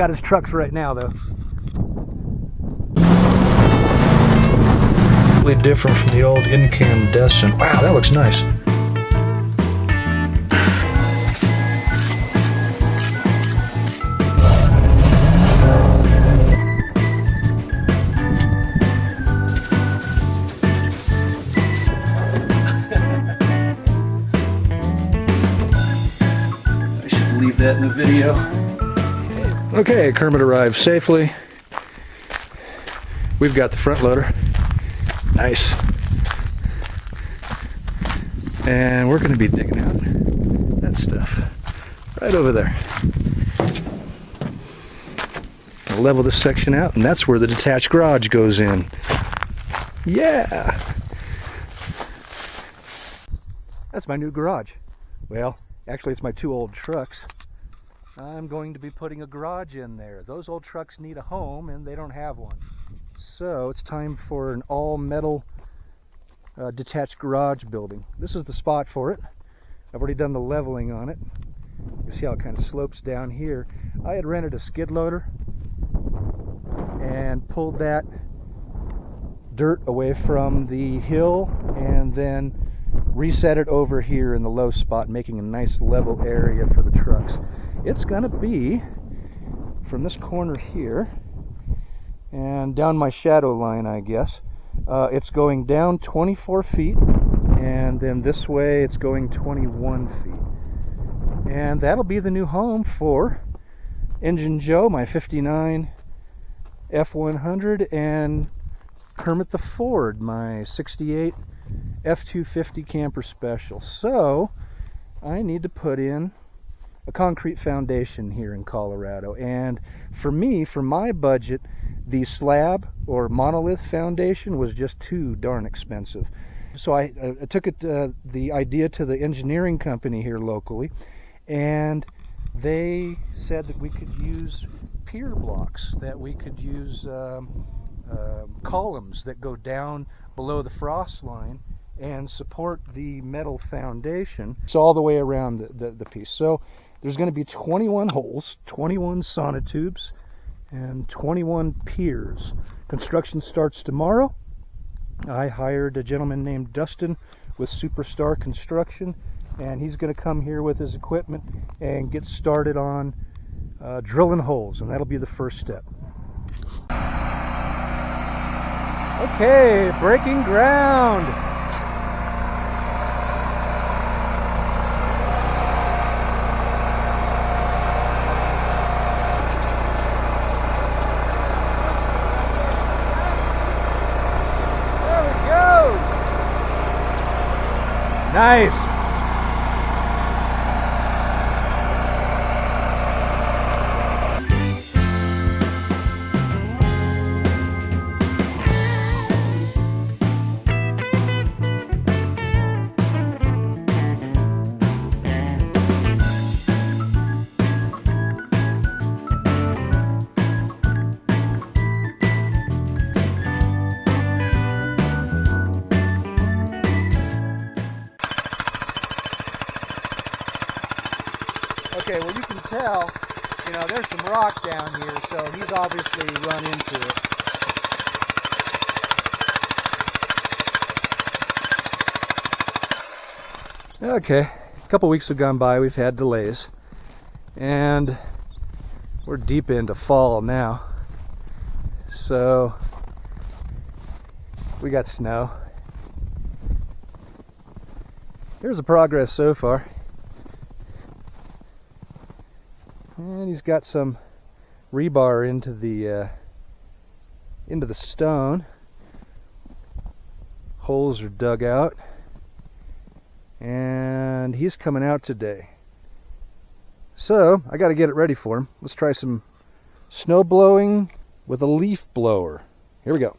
got his trucks right now, though. Completely different from the old incandescent. Wow, that looks nice. I should leave that in the video. Okay, Kermit arrived safely. We've got the front loader. Nice. And we're going to be digging out that stuff right over there. I'll level this section out, and that's where the detached garage goes in. Yeah! That's my new garage. Well, actually it's my 2 old trucks. I'm going to be putting a garage in there. Those old trucks need a home, and they don't have one. So it's time for an all-metal detached garage building. This is the spot for it. I've already done the leveling on it. You see how it kind of slopes down here. I had rented a skid loader and pulled that dirt away from the hill and then reset it over here in the low spot, making a nice level area for the trucks. It's going to be from this corner here and down my shadow line, I guess. It's going down 24 feet, and then this way it's going 21 feet. And that'll be the new home for Engine Joe, my 59 F100, and Kermit the Ford, my 68 F250 Camper Special. So I need to put in a concrete foundation here in Colorado, and for me, for my budget, the slab or monolith foundation was just too darn expensive. So I took the idea to the engineering company here locally, and they said that we could use pier blocks, that we could use columns that go down below the frost line and support the metal foundation. So all the way around the piece. So there's going to be 21 holes, 21 sonotubes, and 21 piers. Construction starts tomorrow. I hired a gentleman named Dustin with Superstar Construction, and he's going to come here with his equipment and get started on drilling holes, and that'll be the first step. Okay, breaking ground. Nice. Okay, well you can tell, you know, there's some rock down here, so he's obviously run into it. Okay, a couple weeks have gone by, we've had delays, and we're deep into fall now. So we got snow. Here's the progress so far. And he's got some rebar into the stone. Holes are dug out, and he's coming out today. So I got to get it ready for him. Let's try some snow blowing with a leaf blower. Here we go.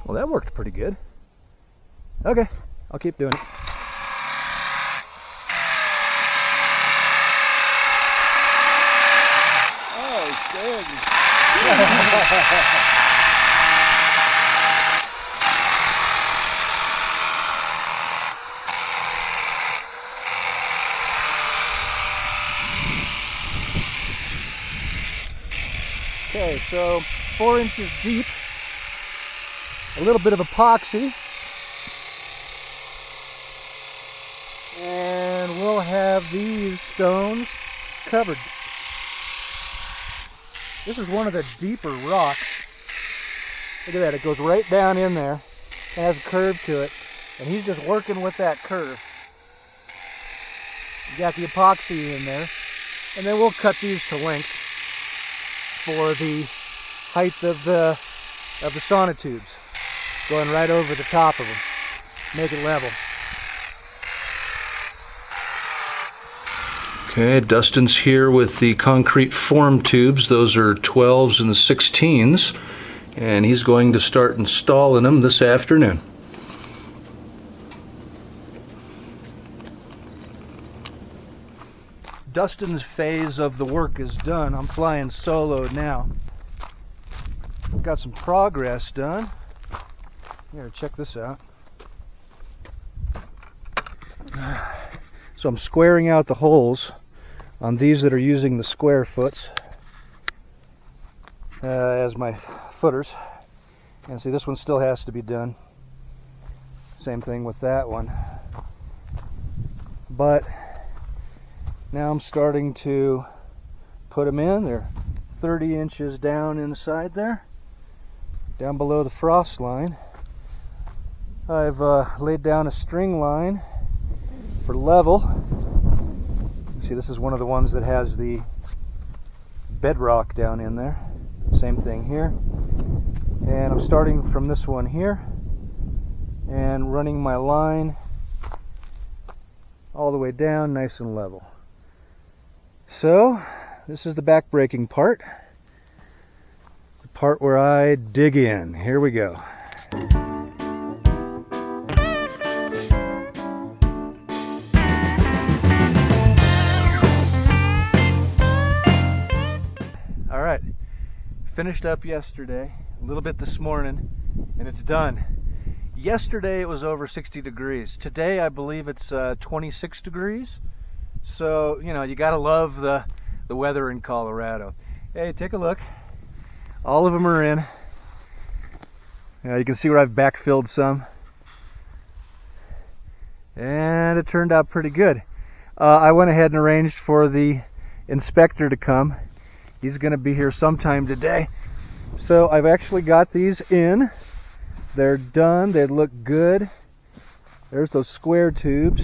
Well, that worked pretty good. Okay, I'll keep doing it. Okay, so 4 inches deep, a little bit of epoxy, and we'll have these stones covered. This is one of the deeper rocks. Look at that, it goes right down in there. It has a curve to it, and he's just working with that curve. You got the epoxy in there, and then we'll cut these to length for the height of the sonotubes, going right over the top of them, make it level. Okay, Dustin's here with the concrete form tubes. Those are 12s and 16s, and he's going to start installing them this afternoon. Dustin's phase of the work is done. I'm flying solo now. Got some progress done. Here, check this out. So I'm squaring out the holes on these that are using the square foots as my footers. And see, this one still has to be done. Same thing with that one. But now I'm starting to put them in. They're 30 inches down inside there, down below the frost line. I've laid down a string line for level. See, this is one of the ones that has the bedrock down in there. Same thing here. And I'm starting from this one here and running my line all the way down nice and level. So this is the back-breaking part, the part where I dig in. Here we go. All right, finished up yesterday, a little bit this morning, and it's done. Yesterday it was over 60 degrees. Today I believe it's 26 degrees. So, you know, you gotta love the weather in Colorado. Hey, take a look. All of them are in. You can see where I've backfilled some. And it turned out pretty good. I went ahead and arranged for the inspector to come. He's gonna be here sometime today. So I've actually got these in. They're done, they look good. There's those square tubes.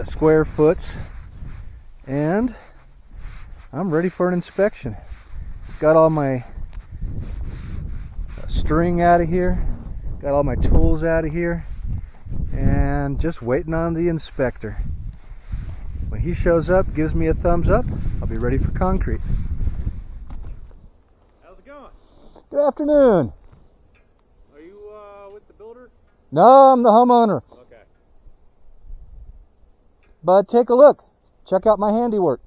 Square foots, and I'm ready for an inspection. Got all my string out of here, got all my tools out of here, and just waiting on the inspector. When he shows up, gives me a thumbs up, I'll be ready for concrete. How's it going? Good afternoon. Are you with the builder? No, I'm the homeowner. Okay. But take a look. Check out my handiwork.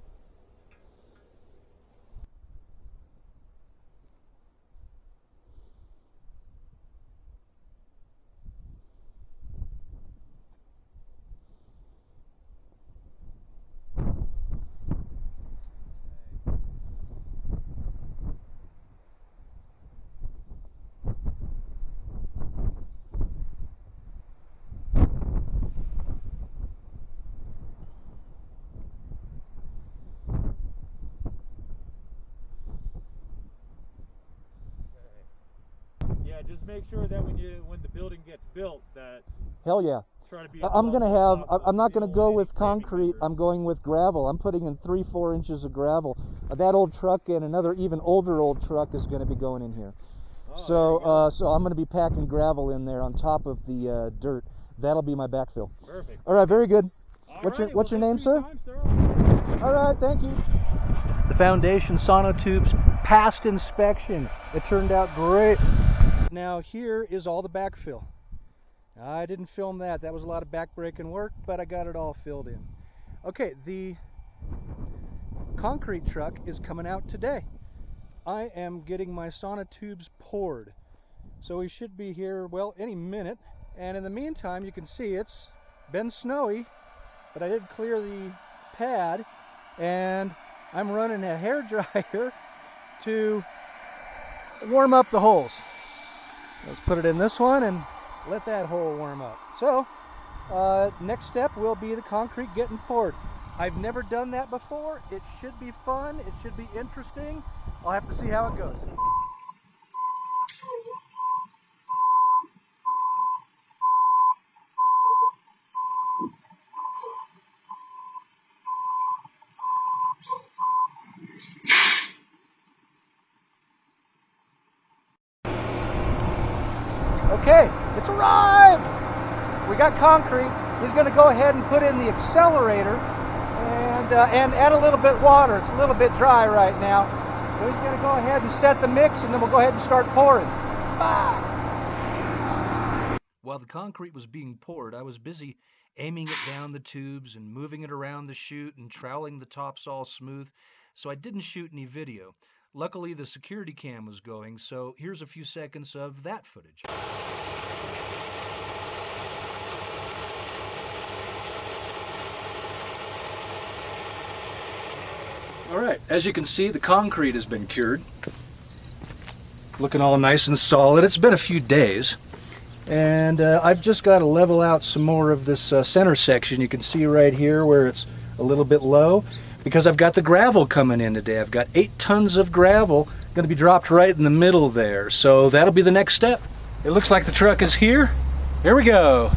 Yeah, just make sure that when the building gets built, that Hell yeah. try to be. I'm not gonna go with concrete. I'm going with gravel. I'm putting in 3-4 inches of gravel. That old truck and another even older old truck is going to be going in here. Oh, So I'm going to be packing gravel in there on top of the dirt. That'll be my backfill. perfect. All right, very good. Alrighty, What's your name, sir? time, sir? All right, thank you. The foundation sonotubes passed inspection. It turned out great. Now here is all the backfill. I didn't film that. That was a lot of backbreaking work, but I got it all filled in. Okay, the concrete truck is coming out today. I am getting my sonotubes poured. So we should be here, well, any minute. And in the meantime, you can see it's been snowy, but I did clear the pad, and I'm running a hairdryer to warm up the holes. Let's put it in this one and let that hole warm up. So, next step will be the concrete getting poured. I've never done that before. It should be fun. It should be interesting. I'll have to see how it goes. Okay, it's arrived! We got concrete. He's going to go ahead and put in the accelerator and add a little bit water. It's a little bit dry right now. So he's going to go ahead and set the mix, and then we'll go ahead and start pouring. Bye! While the concrete was being poured, I was busy aiming it down the tubes and moving it around the chute and troweling the tops all smooth, so I didn't shoot any video. Luckily, the security cam was going, so here's a few seconds of that footage. Alright, as you can see, the concrete has been cured. Looking all nice and solid. It's been a few days. And I've just got to level out some more of this center section. You can see right here where it's a little bit low, because I've got the gravel coming in today. I've got 8 tons of gravel going to be dropped right in the middle there. So that'll be the next step. It looks like the truck is here. Here we go.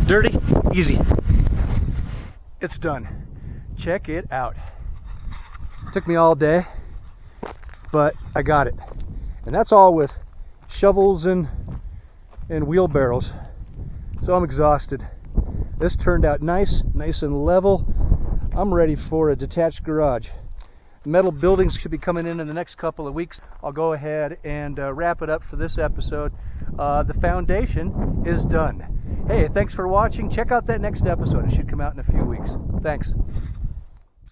Dirty, easy. It's done. Check it out. Took me all day, but I got it. And that's all with shovels and wheelbarrows. So I'm exhausted. This turned out nice and level. I'm ready for a detached garage. Metal buildings should be coming in the next couple of weeks. I'll go ahead and wrap it up for this episode. The foundation is done. Hey, thanks for watching. Check out that next episode. It should come out in a few weeks. Thanks.